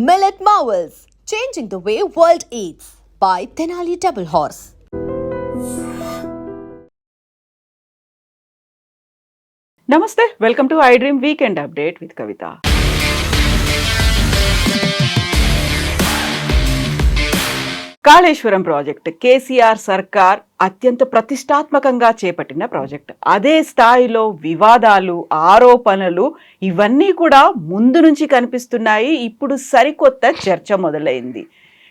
Millet Marvels, changing the way world eats by Tenali Double Horse. నమస్తే, welcome to I dream weekend update with Kavitha. Kaleshwaram project KCR సర్కార్ అత్యంత ప్రతిష్టాత్మకంగా చేపట్టిన project. అదే స్థాయిలో వివాదాలు, ఆరోపణలు ఇవన్నీ కూడా ముందు నుంచి కనిపిస్తున్నాయి. ఇప్పుడు సరికొత్త చర్చ మొదలైంది.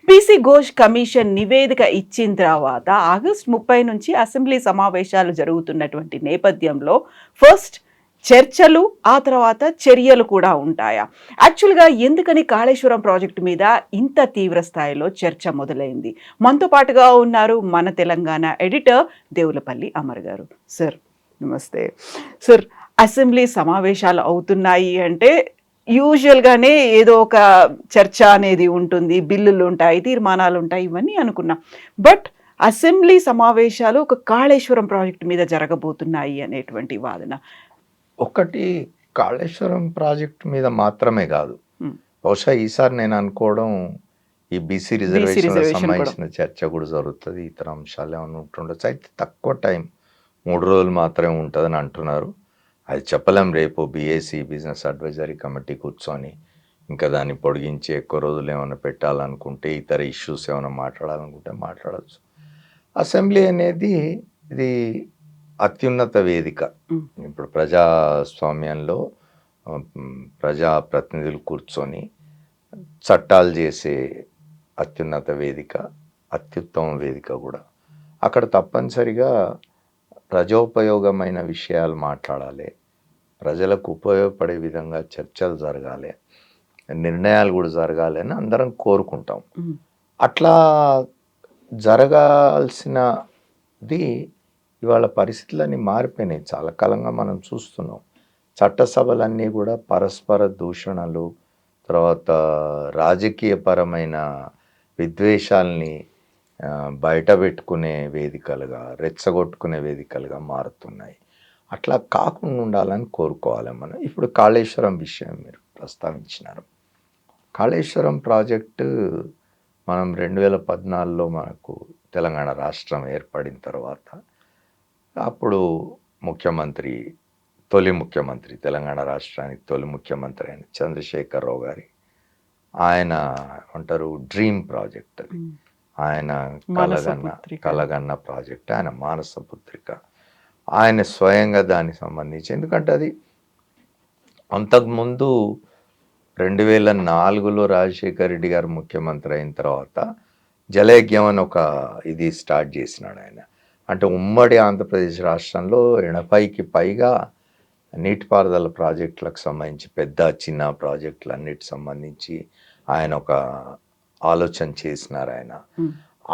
పీసీ ఘోష్ కమిషన్ నివేదిక ఇచ్చిన తర్వాత ఆగస్టు 30 నుంచి అసెంబ్లీ సమావేశాలు జరుగుతున్నటువంటి నేపథ్యంలో ఫస్ట్ చర్చలు, ఆ తర్వాత చర్యలు కూడా ఉంటాయా? యాక్చువల్గా ఎందుకని కాళేశ్వరం ప్రాజెక్టు మీద ఇంత తీవ్ర స్థాయిలో చర్చ మొదలైంది? మనతో పాటుగా ఉన్నారు మన తెలంగాణ ఎడిటర్ దేవులపల్లి అమర్ గారు. సార్ నమస్తే. సార్, అసెంబ్లీ సమావేశాలు అవుతున్నాయి అంటే యూజువల్గానే ఏదో ఒక చర్చ అనేది ఉంటుంది, బిల్లులు ఉంటాయి, తీర్మానాలు ఉంటాయి, ఇవన్నీ అనుకున్నాం. బట్ అసెంబ్లీ సమావేశాలు ఒక కాళేశ్వరం ప్రాజెక్టు మీద జరగబోతున్నాయి అనేటువంటి వాదన. ఒకటి కాళేశ్వరం ప్రాజెక్ట్ మీద మాత్రమే కాదు, బహుశా ఈసారి నేను అనుకోవడం ఈ బీసీ రిజర్వేషన్ సంబంధించిన చర్చ కూడా జరుగుతుంది. ఇతర అంశాలు ఏమైనా ఉంటుండొచ్చు. అయితే తక్కువ టైం, 3 రోజులు మాత్రమే ఉంటుందని అంటున్నారు. అది చెప్పలేం. రేపు బీఏసీ బిజినెస్ అడ్వైజరీ కమిటీ కూర్చొని ఇంకా దాన్ని పొడిగించి ఎక్కువ రోజులు ఏమైనా పెట్టాలనుకుంటే, ఇతర ఇష్యూస్ ఏమైనా మాట్లాడాలనుకుంటే మాట్లాడచ్చు. అసెంబ్లీ అనేది ఇది అత్యున్నత వేదిక. ఇప్పుడు ప్రజాస్వామ్యంలో ప్రజాప్రతినిధులు కూర్చొని చట్టాలు చేసే అత్యున్నత వేదిక, అత్యుత్తమ వేదిక కూడా. అక్కడ తప్పనిసరిగా ప్రజోపయోగమైన విషయాలు మాట్లాడాలి, ప్రజలకు ఉపయోగపడే విధంగా చర్చలు జరగాలి, నిర్ణయాలు కూడా జరగాలి అని అందరం కోరుకుంటాం. అట్లా జరగాల్సినది ఇవాళ పరిస్థితులన్నీ మారిపోయినాయి. చాలా కాలంగా మనం చూస్తున్నాం. చట్టసభలన్నీ కూడా పరస్పర దూషణలు, తర్వాత రాజకీయపరమైన విద్వేషాలని బయట పెట్టుకునే వేదికలుగా, రెచ్చగొట్టుకునే వేదికలుగా మారుతున్నాయి. అట్లా కాకుండా ఉండాలని కోరుకోవాలి మనం. ఇప్పుడు కాళేశ్వరం విషయం మీరు ప్రస్తావించినారు. కాళేశ్వరం ప్రాజెక్టు మనం 2014లో మనకు తెలంగాణ రాష్ట్రం ఏర్పడిన తర్వాత అప్పుడు తొలి ముఖ్యమంత్రి, తెలంగాణ రాష్ట్రానికి తొలి ముఖ్యమంత్రి అయిన చంద్రశేఖరరావు గారి ఆయన అంటారు డ్రీమ్ ప్రాజెక్ట్. అది ఆయన కలగన్న ప్రాజెక్ట్, ఆయన మానసపుత్రిక. ఆయన స్వయంగా దానికి సంబంధించి, ఎందుకంటే అది అంతకుముందు 2004లో రాజశేఖర రెడ్డి గారు ముఖ్యమంత్రి అయిన తర్వాత జలయజ్ఞం అని ఒక ఇది స్టార్ట్ చేసినాడు ఆయన. అంటే ఉమ్మడి ఆంధ్రప్రదేశ్ రాష్ట్రంలో 80కి పైగా నీటిపారుదల ప్రాజెక్టులకు సంబంధించి, పెద్ద చిన్న ప్రాజెక్టులు అన్నిటికి సంబంధించి ఆయన ఒక ఆలోచన చేసినారు.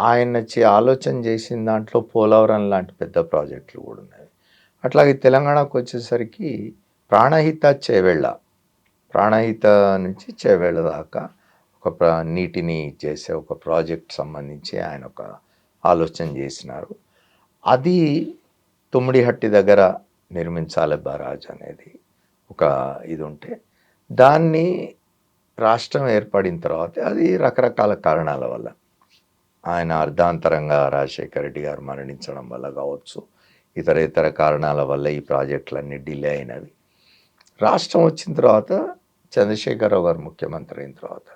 ఆయన ఆలోచన చేసిన దాంట్లో పోలవరం లాంటి పెద్ద ప్రాజెక్టులు కూడా ఉన్నాయి. అట్లాగే తెలంగాణకు వచ్చేసరికి ప్రాణహిత నుంచి చేవేళ్ళ దాకా ఒక నీటిని చేసే ఒక ప్రాజెక్ట్ సంబంధించి ఆయన ఒక ఆలోచన చేసినారు. అది తుమ్మిడిహట్టి దగ్గర నిర్మించాలి బరాజ్ అనేది ఒక ఇది ఉంటే, దాన్ని రాష్ట్రం ఏర్పడిన తర్వాత అది రకరకాల కారణాల వల్ల, ఆయన అర్ధాంతరంగా రాజశేఖర రెడ్డి గారు మరణించడం వల్ల కావచ్చు, ఇతర కారణాల వల్ల ఈ ప్రాజెక్టులన్నీ డిలే అయినవి. రాష్ట్రం వచ్చిన తర్వాత చంద్రశేఖరరావు గారు ముఖ్యమంత్రి అయిన తర్వాత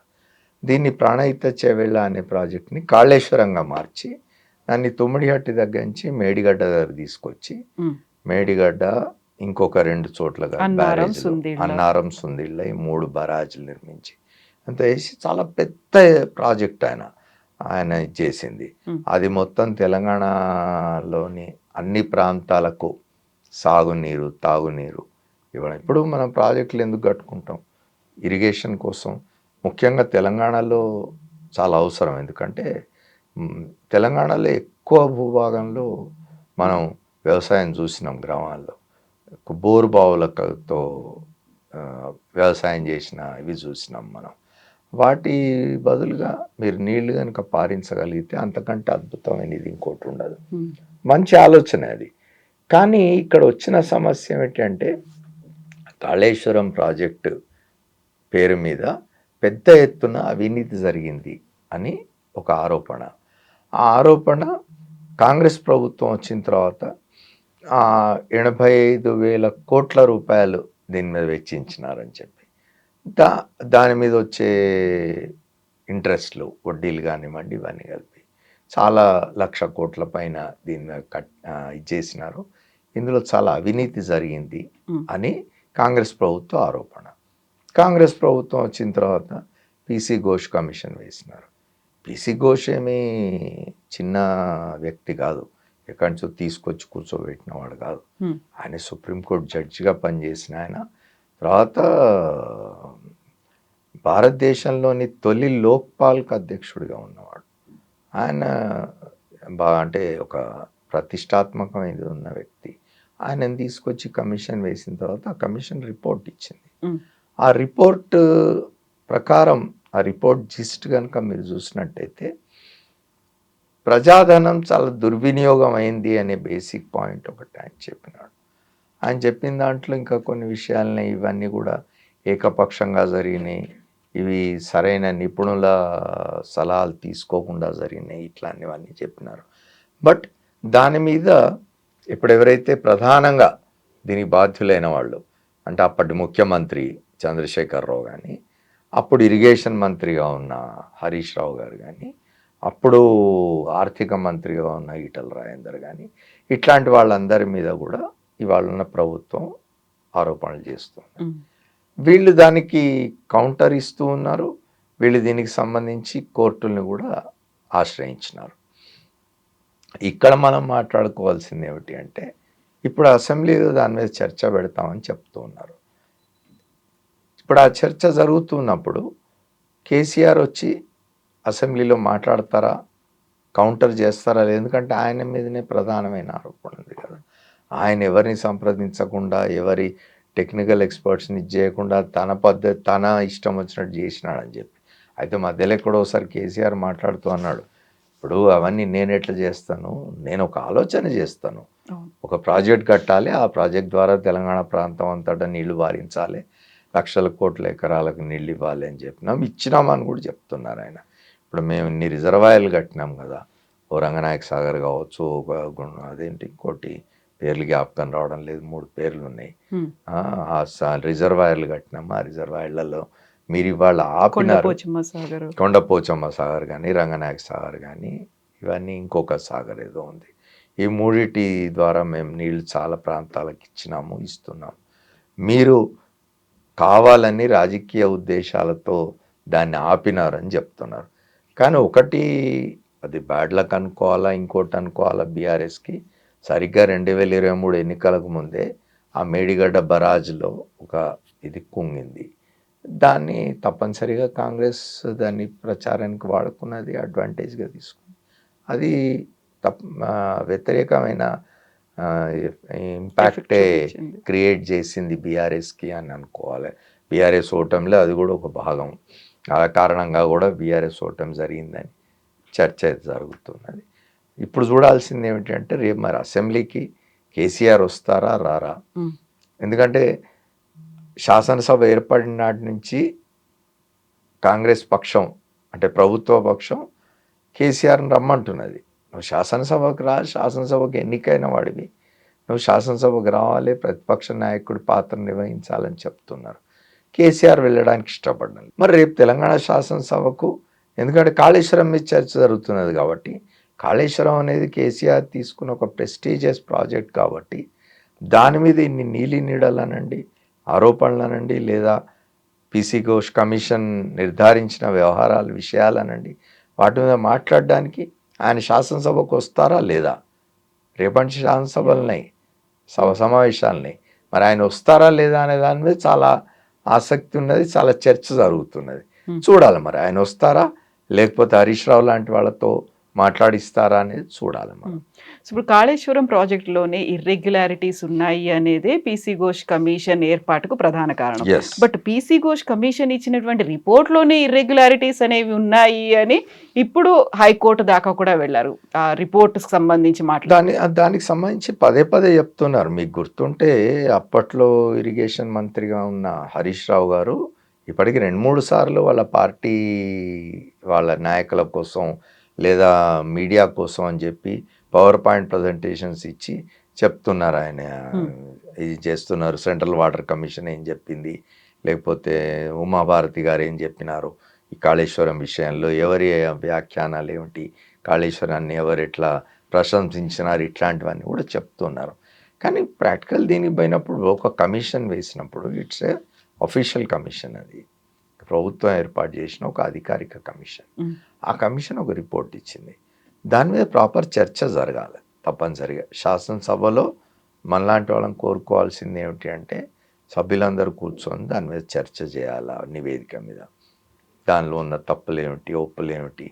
దీన్ని ప్రాణహిత చేవేళ్ళ అనే ప్రాజెక్ట్ని కాళేశ్వరంగా మార్చి, దాన్ని తుమ్మిడిహట్టి దగ్గర నుంచి మేడిగడ్డ దగ్గర తీసుకొచ్చి, మేడిగడ్డ ఇంకొక 2 చోట్లగా అన్నారం, సుందిళ్ళ, ఈ 3 బరాజులు నిర్మించి అంత వేసి చాలా పెద్ద ప్రాజెక్ట్ ఆయన చేసింది. అది మొత్తం తెలంగాణలోని అన్ని ప్రాంతాలకు సాగునీరు, తాగునీరు ఇవ్వడం. ఇప్పుడు మనం ప్రాజెక్టులు ఎందుకు కట్టుకుంటాం? ఇరిగేషన్ కోసం. ముఖ్యంగా తెలంగాణలో చాలా అవసరం. ఎందుకంటే తెలంగాణలో ఎక్కువ భూభాగంలో మనం వ్యవసాయం చూసినాం. గ్రామాల్లో బోరు బావులతో వ్యవసాయం చేసిన ఇవి చూసినాం మనం. వాటి బదులుగా మీరు నీళ్లు కనుక పారించగలిగితే అంతకంటే అద్భుతమైనది ఇంకోటి ఉండదు. మంచి ఆలోచన అది. కానీ ఇక్కడ వచ్చిన సమస్య ఏమిటంటే, కాళేశ్వరం ప్రాజెక్టు పేరు మీద పెద్ద ఎత్తున అవినీతి జరిగింది అని ఒక ఆరోపణ. ఆ ఆరోపణ కాంగ్రెస్ ప్రభుత్వం వచ్చిన తర్వాత 85,000 కోట్ల రూపాయలు దీని మీద వెచ్చించినారని చెప్పి దాని మీద వచ్చే ఇంట్రెస్ట్లు, వడ్డీలు కానివ్వండి, ఇవన్నీ కలిపి చాలా 1,00,000 కోట్ల పైన దీని మీద ఇచ్చేసినారు. ఇందులో చాలా అవినీతి జరిగింది అని కాంగ్రెస్ ప్రభుత్వ ఆరోపణ. కాంగ్రెస్ ప్రభుత్వం వచ్చిన తర్వాత పీసీ ఘోష్ కమిషన్ వేసినారు. పీసీ ఘోష్ ఏమీ చిన్న వ్యక్తి కాదు, ఎక్కడి నుంచో తీసుకొచ్చి కూర్చోబెట్టిన వాడు కాదు. ఆయన సుప్రీంకోర్టు జడ్జిగా పనిచేసిన ఆయన, తర్వాత భారతదేశంలోని తొలి లోక్పాల్కి అధ్యక్షుడిగా ఉన్నవాడు. ఆయన అంటే ఒక ప్రతిష్టాత్మకమైనది ఉన్న వ్యక్తి. ఆయనను తీసుకొచ్చి కమిషన్ వేసిన తర్వాత ఆ కమిషన్ రిపోర్ట్ ఇచ్చింది. ఆ రిపోర్ట్ ప్రకారం, ఆ రిపోర్ట్ జిస్ట్ కనుక మీరు చూసినట్టయితే ప్రజాధనం చాలా దుర్వినియోగం అయింది అనే బేసిక్ పాయింట్ ఒకటి ఆయన చెప్పినాడు. ఆయన చెప్పిన దాంట్లో ఇంకా కొన్ని విషయాలని, ఇవన్నీ కూడా ఏకపక్షంగా జరిగినాయి, ఇవి సరైన నిపుణుల సలహాలు తీసుకోకుండా జరిగినాయి, ఇట్లాంటివన్నీ చెప్పినారు. బట్ దాని మీద ఇప్పుడు ఎవరైతే ప్రధానంగా దీనికి బాధ్యులైన వాళ్ళు అంటే అప్పటి ముఖ్యమంత్రి చంద్రశేఖరరావు కానీ, అప్పుడు ఇరిగేషన్ మంత్రిగా ఉన్న హరీష్ రావు గారు కానీ, అప్పుడు ఆర్థిక మంత్రిగా ఉన్న ఈటల రాజేందర్ కానీ, ఇట్లాంటి వాళ్ళందరి మీద కూడా ఇవాళ ఉన్న ప్రభుత్వం ఆరోపణలు చేస్తున్నారు. వీళ్ళు దానికి కౌంటర్ ఇస్తూ ఉన్నారు. వీళ్ళు దీనికి సంబంధించి కోర్టుల్ని కూడా ఆశ్రయించినారు. ఇక్కడ మనం మాట్లాడుకోవాల్సింది ఏమిటి అంటే, ఇప్పుడు అసెంబ్లీలో దాని మీద చర్చ పెడతామని చెప్తూ ఉన్నారు. ఇప్పుడు ఆ చర్చ జరుగుతున్నప్పుడు కేసీఆర్ వచ్చి అసెంబ్లీలో మాట్లాడతారా, కౌంటర్ చేస్తారా? ఎందుకంటే ఆయన మీదనే ప్రధానమైన ఆరోపణ ఉంది కదా. ఆయన ఎవరిని సంప్రదించకుండా, ఎవరి టెక్నికల్ ఎక్స్పర్ట్స్ని చేయకుండా తన పద్ధతి, తన ఇష్టం వచ్చినట్టు చేసినాడని చెప్పి. అయితే మధ్యలో ఎక్కడో ఒకసారి కేసీఆర్ మాట్లాడుతూ అన్నాడు, ఇప్పుడు అవన్నీ నేను ఎట్లా చేస్తాను, నేను ఒక ఆలోచన చేస్తాను, ఒక ప్రాజెక్ట్ కట్టాలి, ఆ ప్రాజెక్ట్ ద్వారా తెలంగాణ ప్రాంతం అంతటా నీళ్లు వారించాలి, లక్షల కోట్ల ఎకరాలకు నీళ్ళు ఇవ్వాలి అని చెప్పినాం, ఇచ్చినామని కూడా చెప్తున్నారు ఆయన. ఇప్పుడు మేము ఇన్ని రిజర్వాయర్లు కట్టినాం కదా, ఓ రంగనాయక సాగర్ కావచ్చు, ఒక అదేంటి ఇంకోటి పేర్లు జ్ఞాపకం రావడం లేదు, 3 పేర్లు ఉన్నాయి. రిజర్వాయర్లు కట్టినాము. ఆ రిజర్వాయర్లలో మీరు ఇవాళ ఆపినారు, కొండపోచమ్మ సాగర్ కానీ, రంగనాయక సాగర్ కానీ, ఇవన్నీ ఇంకొక సాగర్ ఏదో ఉంది. ఈ 3 ద్వారా మేము నీళ్ళు చాలా ప్రాంతాలకు ఇచ్చినాము, ఇస్తున్నాము. మీరు కావాలని రాజకీయ ఉద్దేశాలతో దాన్ని ఆపినారని చెప్తున్నారు. కానీ ఒకటి, అది బ్యాడ్ లక్ అనుకోవాలా, ఇంకోటి అనుకోవాలా, బీఆర్ఎస్కి సరిగ్గా 2023 ఎన్నికలకు ముందే ఆ మేడిగడ్డ బరాజ్లో ఒక ఇది కుంగింది. దాన్ని తప్పనిసరిగా కాంగ్రెస్ దాన్ని ప్రచారానికి వాడుకున్నది, అడ్వాంటేజ్గా తీసుకుంది. అది వ్యతిరేకమైన ఇంపాక్టే క్రియేట్ చేసింది బీఆర్ఎస్కి అని అనుకోవాలి. బీఆర్ఎస్ ఓటమిలో అది కూడా ఒక భాగం. ఆ కారణంగా కూడా బీఆర్ఎస్ ఓటమి జరిగిందని చర్చ జరుగుతున్నది. ఇప్పుడు చూడాల్సింది ఏమిటంటే, రేపు మరి అసెంబ్లీకి కేసీఆర్ వస్తారా రారా? ఎందుకంటే శాసనసభ ఏర్పడిన నాటి నుంచి కాంగ్రెస్ పక్షం అంటే ప్రభుత్వ పక్షం కేసీఆర్ని రమ్మంటున్నది. నువ్వు శాసనసభకు రా, శాసనసభకు ఎన్నికైన వాడివి, నువ్వు శాసనసభకు రావాలి, ప్రతిపక్ష నాయకుడి పాత్ర నిర్వహించాలని చెప్తున్నారు. కేసీఆర్ వెళ్ళడానికి ఇష్టపడ్డాను. మరి రేపు తెలంగాణ శాసనసభకు, ఎందుకంటే కాళేశ్వరం మీద చర్చ జరుగుతున్నది కాబట్టి, కాళేశ్వరం అనేది కేసీఆర్ తీసుకున్న ఒక ప్రెస్టీజియస్ ప్రాజెక్ట్ కాబట్టి, దాని మీద ఇన్ని నీలి నీడలనండి, ఆరోపణలనండి, లేదా పీసీ ఘోష్ కమిషన్ నిర్ధారించిన వ్యవహారాల విషయాలనండి, వాటి మీద మాట్లాడడానికి ఆయన శాసనసభకు వస్తారా లేదా? రేపటి శాసనసభలున్నాయి, సమావేశాలున్నాయి. మరి ఆయన వస్తారా లేదా అనే దాని మీద చాలా ఆసక్తి ఉన్నది, చాలా చర్చ జరుగుతున్నది. చూడాలి మరి ఆయన వస్తారా, లేకపోతే హరీష్ రావు లాంటి వాళ్ళతో మాట్లాడిస్తారా అనేది చూడాలి మనం. ఇప్పుడు కాళేశ్వరం ప్రాజెక్టులోనే ఇర్రెగ్యులారిటీస్ ఉన్నాయి అనేదే పీసీ ఘోష్ కమిషన్ ఏర్పాటుకు ప్రధాన కారణం. బట్ పీసీ ఘోష్ కమిషన్ ఇచ్చినటువంటి రిపోర్ట్లోనే ఇర్రెగ్యులారిటీస్ అనేవి ఉన్నాయి అని ఇప్పుడు హైకోర్టు దాకా కూడా వెళ్ళారు. ఆ రిపోర్ట్కి సంబంధించి దానికి సంబంధించి పదే చెప్తున్నారు. మీకు గుర్తుంటే అప్పట్లో ఇరిగేషన్ మంత్రిగా ఉన్న హరీష్ రావు గారు ఇప్పటికి 2-3 సార్లు వాళ్ళ పార్టీ వాళ్ళ నాయకుల కోసం లేదా మీడియా కోసం అని చెప్పి పవర్ పాయింట్ ప్రజెంటేషన్స్ ఇచ్చి చెప్తున్నారు ఆయన ఇది చేస్తున్నారు. సెంట్రల్ వాటర్ కమిషన్ ఏం చెప్పింది, లేకపోతే ఉమాభారతి గారు ఏం చెప్పినారు ఈ కాళేశ్వరం విషయంలో, ఎవరి వ్యాఖ్యానాలు ఏమిటి, కాళేశ్వరాన్ని ఎవరు ఎట్లా ప్రశంసించినారు, ఇట్లాంటివన్నీ కూడా చెప్తున్నారు. కానీ ప్రాక్టికల్ దీనికి పోయినప్పుడు ఒక కమిషన్ వేసినప్పుడు ఇట్స్ ఏ అఫీషియల్ కమిషన్, అది ప్రభుత్వం ఏర్పాటు చేసిన ఒక అధికారిక కమిషన్. ఆ కమిషన్ ఒక రిపోర్ట్ ఇచ్చింది. దాని మీద ప్రాపర్ చర్చ జరగాలి తప్పనిసరిగా. శాసనసభలో మనలాంటి వాళ్ళని కోరుకోవాల్సింది ఏమిటి అంటే సభ్యులందరూ కూర్చొని దాని మీద చర్చ చేయాలి. నివేదిక మీద దానిలో ఉన్న తప్పులు ఏమిటి, ఒప్పులు ఏమిటి,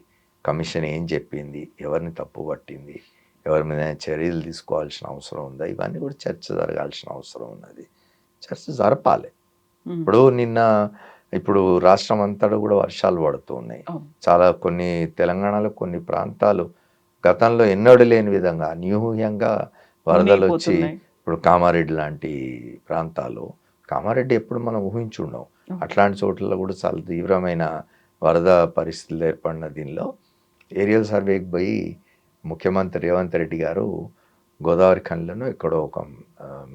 కమిషన్ ఏం చెప్పింది, ఎవరిని తప్పు పట్టింది, ఎవరి మీద చర్యలు తీసుకోవాల్సిన అవసరం ఉందా, ఇవన్నీ కూడా చర్చ జరగాల్సిన అవసరం ఉన్నది. చర్చ జరపాలి. ఇప్పుడు రాష్ట్రం అంతటా కూడా వర్షాలు పడుతూ ఉన్నాయి. చాలా తెలంగాణలో కొన్ని ప్రాంతాలు గతంలో ఎన్నడూ లేని విధంగా అనూహ్యంగా వరదలు వచ్చి, ఇప్పుడు కామారెడ్డి లాంటి ప్రాంతాలు, కామారెడ్డి ఎప్పుడు మనం ఊహించుండం, అట్లాంటి చోట్లలో కూడా చాలా తీవ్రమైన వరద పరిస్థితులు ఏర్పడిన దీనిలో ఏరియల్ సర్వేకి పోయి ముఖ్యమంత్రి రేవంత్ రెడ్డి గారు గోదావరి ఖండ్లను ఎక్కడో ఒక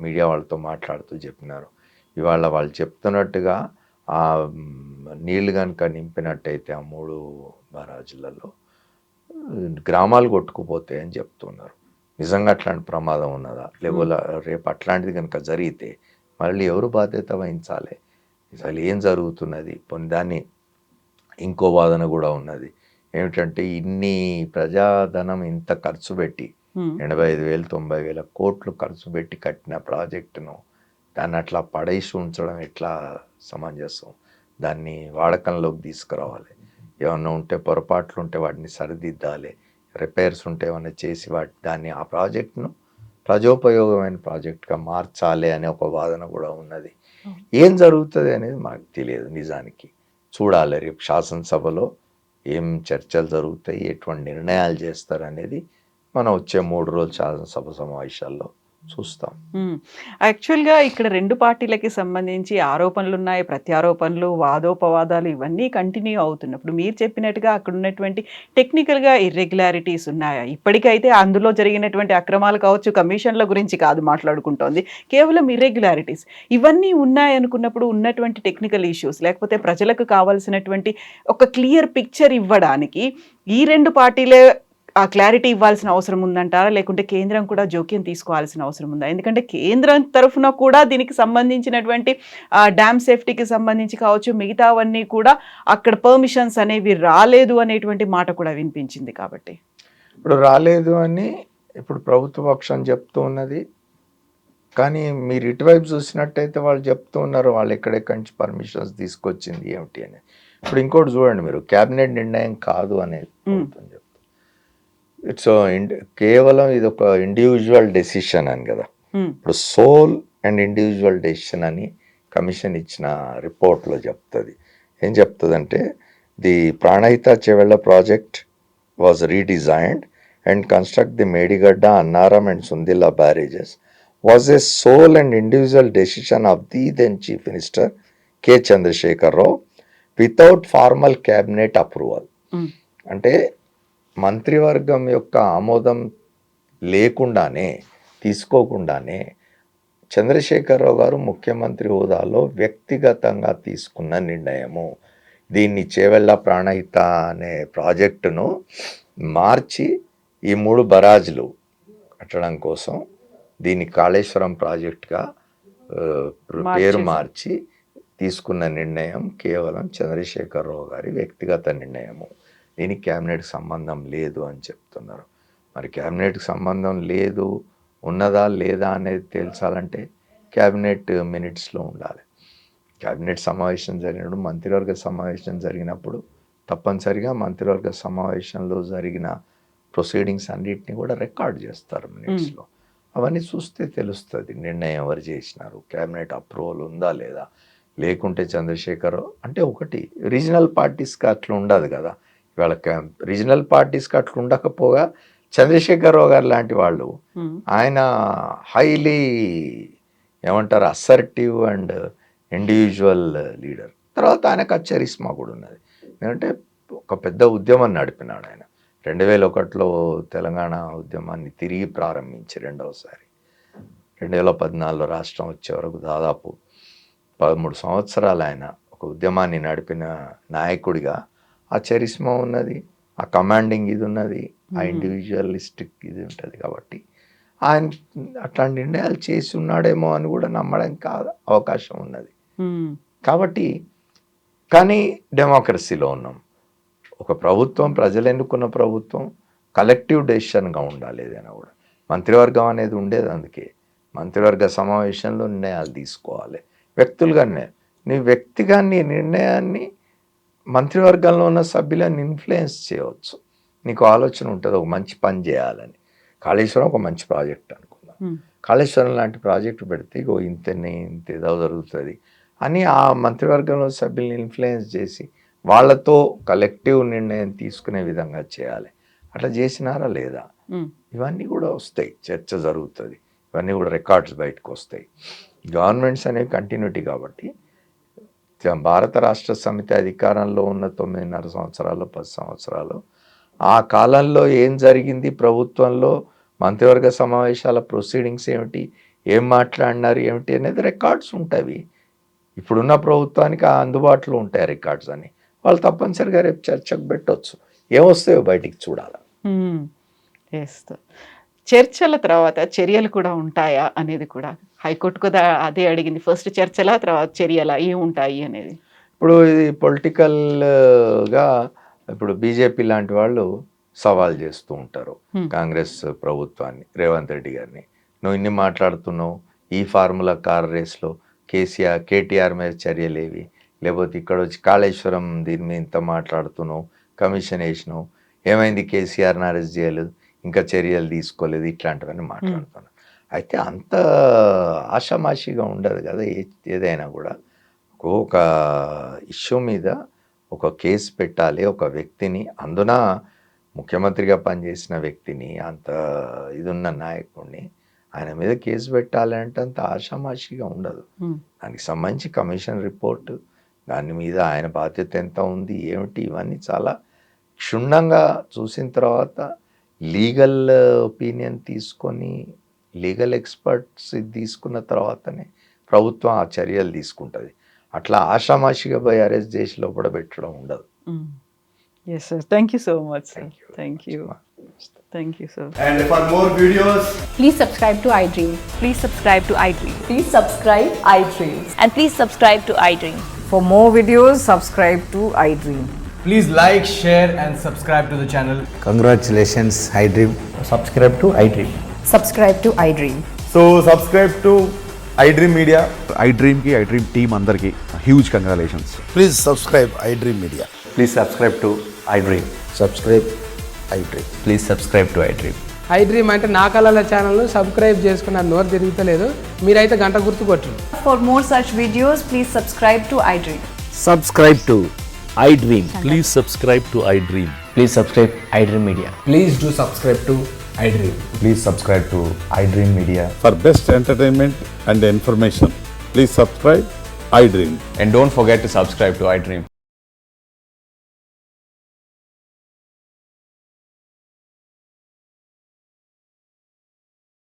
మీడియా వాళ్ళతో మాట్లాడుతూ చెప్పినారు, ఇవాళ వాళ్ళు చెప్తున్నట్టుగా ఆ నీళ్లు కనుక నింపినట్టయితే ఆ 3 బరాజులలో గ్రామాలు కొట్టుకుపోతాయి అని చెప్తున్నారు. నిజంగా అట్లాంటి ప్రమాదం ఉన్నదా, లేకపోతే రేపు అట్లాంటిది కనుక జరిగితే మళ్ళీ ఎవరు బాధ్యత వహించాలి, అసలు ఏం జరుగుతున్నది. దాన్ని ఇంకో వాదన కూడా ఉన్నది ఏమిటంటే, ఇన్ని ప్రజాధనం ఇంత ఖర్చు పెట్టి 85,000-90,000 కోట్లు ఖర్చు పెట్టి కట్టిన ప్రాజెక్టును దాన్ని అట్లా పడేసి ఉంచడం ఎట్లా సమంజసం. దాన్ని వాడకంలోకి తీసుకురావాలి. ఏమన్నా ఉంటే పొరపాట్లు ఉంటే వాటిని సరిదిద్దాలి, రిపేర్స్ ఉంటే ఏమన్నా చేసి దాన్ని ఆ ప్రాజెక్టును ప్రజోపయోగమైన ప్రాజెక్టుగా మార్చాలి అనే ఒక వాదన కూడా ఉన్నది. ఏం జరుగుతుంది అనేది మాకు తెలియదు. నిజానికి చూడాలి రేపు శాసనసభలో ఏం చర్చలు జరుగుతాయి, ఎటువంటి నిర్ణయాలు చేస్తారు అనేది మనం వచ్చే 3 రోజులు శాసనసభ సమావేశాల్లో చూస్తాం. యాక్చువల్గా ఇక్కడ 2 పార్టీలకి సంబంధించి ఆరోపణలు ఉన్నాయి, ప్రత్యారోపణలు, వాదోపవాదాలు ఇవన్నీ కంటిన్యూ అవుతున్నప్పుడు మీరు చెప్పినట్టుగా అక్కడ ఉన్నటువంటి టెక్నికల్గా ఇర్రెగ్యులారిటీస్ ఉన్నాయా? ఇప్పటికైతే అందులో జరిగినటువంటి అక్రమాలు కావచ్చు, కమిషన్ల గురించి కాదు మాట్లాడుకుంటోంది, కేవలం ఇర్రెగ్యులారిటీస్ ఇవన్నీ ఉన్నాయనుకున్నప్పుడు ఉన్నటువంటి టెక్నికల్ ఇష్యూస్, లేకపోతే ప్రజలకు కావాల్సినటువంటి ఒక క్లియర్ పిక్చర్ ఇవ్వడానికి ఈ 2 పార్టీలే ఆ క్లారిటీ ఇవ్వాల్సిన అవసరం ఉందంటారా, లేకుంటే కేంద్రం కూడా జోక్యం తీసుకోవాల్సిన అవసరం ఉందా? ఎందుకంటే కేంద్రం తరఫున కూడా దీనికి సంబంధించినటువంటి డ్యామ్ సేఫ్టీకి సంబంధించి కావచ్చు, మిగతావన్నీ కూడా అక్కడ పర్మిషన్స్ అనేవి రాలేదు అనేటువంటి మాట కూడా వినిపించింది. కాబట్టి ఇప్పుడు రాలేదు అని ఇప్పుడు ప్రభుత్వ పక్షం చెప్తూ ఉన్నది. కానీ మీరు ఇటువైపు చూసినట్టయితే వాళ్ళు చెప్తూ ఉన్నారు వాళ్ళు ఎక్కడెక్కడి నుంచి పర్మిషన్స్ తీసుకొచ్చింది ఏమిటి అని. ఇప్పుడు ఇంకోటి చూడండి, మీరు క్యాబినెట్ నిర్ణయం కాదు అనేది చెప్తారు. ఇట్స్ కేవలం ఇది ఒక ఇండివిజువల్ డెసిషన్ అని కదా. ఇప్పుడు సోల్ అండ్ ఇండివిజువల్ డెసిషన్ అని కమిషన్ ఇచ్చిన రిపోర్ట్లో చెప్తుంది. ఏం చెప్తుంది అంటే, the Pranahita Chevella project was redesigned and construct the Medigadda, Annaram and Sundilla barrages was a sole and individual decision of the then Chief Minister K. Chandrasekhar Rao without formal cabinet approval. అంటే మంత్రివర్గం యొక్క ఆమోదం లేకుండానే, తీసుకోకుండానే చంద్రశేఖరరావు గారు ముఖ్యమంత్రి హోదాలో వ్యక్తిగతంగా తీసుకున్న నిర్ణయము. దీన్ని చేవెళ్ళ ప్రాణహిత అనే ప్రాజెక్టును మార్చి ఈ 3 బరాజులు కట్టడం కోసం దీన్ని కాళేశ్వరం ప్రాజెక్టుగా పేరు మార్చి తీసుకున్న నిర్ణయం కేవలం చంద్రశేఖరరావు గారి వ్యక్తిగత నిర్ణయము. దీనికి క్యాబినెట్కి సంబంధం లేదు అని చెప్తున్నారు. మరి క్యాబినెట్కి సంబంధం లేదు, ఉన్నదా లేదా అనేది తెలుసాలంటే క్యాబినెట్ మినిట్స్లో ఉండాలి. క్యాబినెట్ సమావేశం జరిగినప్పుడు, మంత్రివర్గ సమావేశం జరిగినప్పుడు తప్పనిసరిగా మంత్రివర్గ సమావేశంలో జరిగిన ప్రొసీడింగ్స్ అన్నిటిని కూడా రికార్డ్ చేస్తారు మినిట్స్లో. అవన్నీ చూస్తే తెలుస్తుంది నిర్ణయం ఎవరు చేసినారు, క్యాబినెట్ అప్రూవల్ ఉందా లేదా. లేకుంటే చంద్రశేఖర్ అంటే ఒకటి రీజనల్ పార్టీస్కి అట్లా ఉండదు కదా. ఇవాళ రీజనల్ పార్టీస్కి అట్లా ఉండకపోగా చంద్రశేఖరరావు గారు లాంటి వాళ్ళు, ఆయన హైలీ ఏమంటారు అసర్టివ్ అండ్ ఇండివిజువల్ లీడర్. తర్వాత ఆయనకు ఆ చరిస్మా కూడా ఉన్నది. ఎందుకంటే ఒక పెద్ద ఉద్యమం నడిపినాడు ఆయన. 2001లో తెలంగాణ ఉద్యమాన్ని తిరిగి ప్రారంభించి రెండవసారి 2014లో రాష్ట్రం వచ్చే వరకు దాదాపు 13 సంవత్సరాలు ఆయన ఒక ఉద్యమాన్ని నడిపిన నాయకుడిగా ఆ చరిస్మా ఉన్నది, ఆ కమాండింగ్ ఇది ఉన్నది, ఆ ఇండివిజువలిస్టిక్ ఇది ఉంటుంది. కాబట్టి ఆయన అట్లాంటి నిర్ణయాలు చేసి ఉన్నాడేమో అని కూడా నమ్మడానికి అవకాశం ఉన్నది. కాబట్టి కానీ డెమోక్రసీలో ఉన్నాం. ఒక ప్రభుత్వం, ప్రజలు ఎన్నుకున్న ప్రభుత్వం కలెక్టివ్ డెసిషన్గా ఉండాలి. ఏదైనా కూడా మంత్రివర్గం అనేది ఉండేది. అందుకే మంత్రివర్గ సమావేశంలో నిర్ణయాలు తీసుకోవాలి. వ్యక్తులుగానే నీ వ్యక్తిగా నీ నిర్ణయాన్ని మంత్రివర్గంలో ఉన్న సభ్యులను ఇన్ఫ్లుయెన్స్ చేయవచ్చు. నీకు ఆలోచన ఉంటుంది ఒక మంచి పని చేయాలని. కాళేశ్వరం ఒక మంచి ప్రాజెక్ట్ అనుకుందాం. కాళేశ్వరం లాంటి ప్రాజెక్టు పెడితే ఇంత ఏదో జరుగుతుంది అని ఆ మంత్రివర్గంలో సభ్యుల్ని ఇన్ఫ్లుయెన్స్ చేసి వాళ్ళతో కలెక్టివ్ నిర్ణయం తీసుకునే విధంగా చేయాలి. అట్లా చేసినారా లేదా? ఇవన్నీ కూడా వస్తాయి, చర్చ జరుగుతుంది, ఇవన్నీ కూడా రికార్డ్స్ బయటకు వస్తాయి. గవర్నమెంట్స్ అనేవి కంటిన్యూటీ. కాబట్టి భారత రాష్ట్ర సమితి అధికారంలో ఉన్న 9.5 సంవత్సరాలు 10 సంవత్సరాలు ఆ కాలంలో ఏం జరిగింది, ప్రభుత్వంలో మంత్రివర్గ సమావేశాల ప్రొసీడింగ్స్ ఏమిటి, ఏం మాట్లాడినారు ఏమిటి అనేది రికార్డ్స్ ఉంటాయి. ఇప్పుడున్న ప్రభుత్వానికి అందుబాటులో ఉంటాయి రికార్డ్స్ అని. వాళ్ళు తప్పనిసరిగా రేపు చర్చకు పెట్టవచ్చు. ఏమొస్తాయో బయటికి చూడాలి. చర్చల తర్వాత చర్యలు కూడా ఉంటాయా అనేది కూడా హైకోర్టు కూడా అదే అడిగింది. ఫస్ట్ చర్చల తర్వాత చర్యల ఏముంటాయి అనేది. ఇప్పుడు ఇది పొలిటికల్గా ఇప్పుడు బీజేపీ లాంటి వాళ్ళు సవాల్ చేస్తూ ఉంటారు కాంగ్రెస్ ప్రభుత్వాన్ని, రేవంత్ రెడ్డి గారిని. నువ్వు ఇన్ని మాట్లాడుతున్నావు, ఈ ఫార్ములా కార్ రేస్లో కేటీఆర్ మీద చర్యలేవి, లేకపోతే ఇక్కడ వచ్చి కాళేశ్వరం దీని మీద ఇంత మాట్లాడుతున్నావు, కమిషన్ వేసినావు, ఏమైంది కేసీఆర్ని అరెస్ట్ చేయలేదు, ఇంకా చర్యలు తీసుకోలేదు, ఇట్లాంటివన్నీ మాట్లాడుతున్నాను. అయితే అంత ఆషామాషిగా ఉండదు కదా. ఏదైనా కూడా ఒక ఇష్యూ మీద ఒక కేసు పెట్టాలి. ఒక వ్యక్తిని, అందున ముఖ్యమంత్రిగా పనిచేసిన వ్యక్తిని, అంత ఇదున్న నాయకుడిని ఆయన మీద కేసు పెట్టాలి అంటే అంత ఆషామాషిగా ఉండదు. దానికి సంబంధించి కమిషన్ రిపోర్టు, దాని మీద ఆయన బాధ్యత ఎంత ఉంది ఏమిటి, ఇవన్నీ చాలా క్షుణ్ణంగా చూసిన తర్వాత లీగల్ ఒపీనియన్ తీసుకొని, లీగల్ ఎక్స్పర్ట్స్ తీసుకున్న తర్వాతనే ప్రభుత్వం ఆ చర్యలు తీసుకుంటుంది. అట్లా ఆషామాషిగా పోయి అరెస్ట్ చేసి లోపల పెట్టడం ఉండదు. Yes, sir. Thank you so much, sir. Thank you. Thank you, sir. And for more videos, Please subscribe to iDream. Please subscribe to iDream. Please subscribe iDreams. And please subscribe to iDream. For more videos, subscribe to iDream. please like, share and subscribe to the channel. Congratulations, iDream. Subscribe to iDream. Subscribe to iDream. So subscribe to iDream Media. iDream team andarki huge congratulations. Please subscribe iDream Media. Please subscribe to iDream. Subscribe iDream. Please subscribe to iDream. iDream అంటే నా కళల ఛానల్ను subscribe చేసుకున్న నోరు తిరుగుతలేదు, మీరైతే గంట గుర్తు కొట్టండి. For more such videos, please subscribe to iDream. Subscribe to iDream. Please subscribe to iDream. Please subscribe iDream Media. Please do subscribe to iDream. Please subscribe to iDream Media. For best entertainment and information, please subscribe iDream. And don't forget to subscribe to iDream.